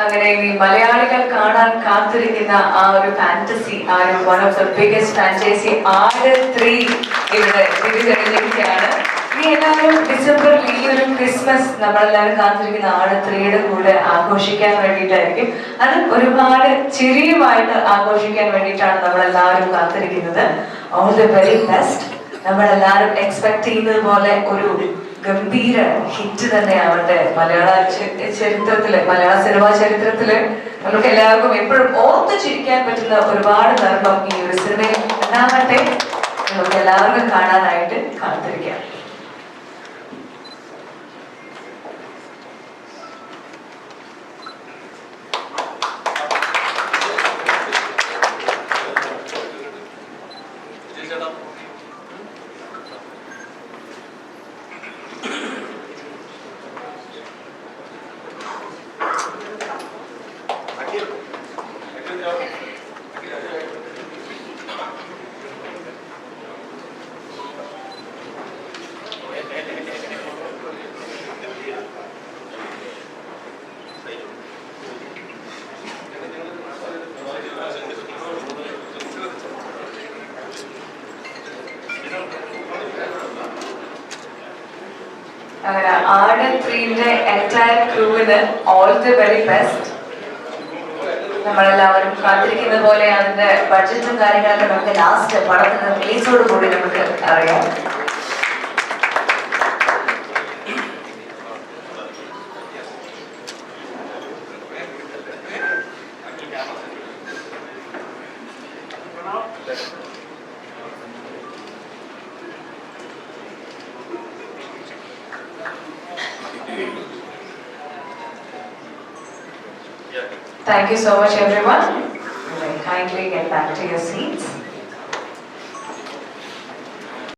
അങ്ങനെ ഈ മലയാളികൾ കാണാൻ കാത്തിരിക്കുന്ന ആ ഒരു ഫാന്റസി, ആ ഒരു one of the biggest franchise Aadu 3 ഇവിടെ തിരിച്ചറിഞ്ഞിരിക്കുകയാണ്. ഇനി എല്ലാവരും ഡിസംബറിൽ ഈ ഒരു ക്രിസ്മസ് നമ്മളെല്ലാവരും കാത്തിരിക്കുന്ന ആട് 3യുടെ കൂടെ ആഘോഷിക്കാൻ വേണ്ടിയിട്ടായിരിക്കും. അത് ഒരുപാട് ചിരിയുമായിട്ട് ആഘോഷിക്കാൻ വേണ്ടിയിട്ടാണ് നമ്മളെല്ലാവരും കാത്തിരിക്കുന്നത്. All the very best. നമ്മളെല്ലാവരും എക്സ്പെക്ട് ചെയ്യുന്നത് പോലെ ഒരു ഗംഭീര ഹിറ്റ് തന്നെയാവട്ടെ. മലയാള ചരിത്രത്തില്, മലയാള സിനിമാ ചരിത്രത്തില് നമുക്ക് എല്ലാവർക്കും എപ്പോഴും ഓർത്ത് ചിരിക്കാൻ പറ്റുന്ന ഒരുപാട് നർമ്മം ഈ ഒരു സിനിമയിൽ ഉണ്ടാവട്ടെ. നമുക്ക് എല്ലാവർക്കും കാണാനായിട്ട് കാത്തിരിക്കാം. അങ്ങനെ ആട് 3ന്റെ എൻറ്റയർ ക്രൂവിന് ഓൾ ദി വെരി ബെസ്റ്റ്. നമ്മളെല്ലാവരും കാത്തിരിക്കുന്ന പോലെ അതിന്റെ ബഡ്ജറ്റും കാര്യങ്ങളൊക്കെ നമുക്ക് ലാസ്റ്റ് പടത്തിന്റെ റിലീസോട് കൂടി നമുക്ക് അറിയാം. Thank you so much, everyone. Kindly get back to your seats.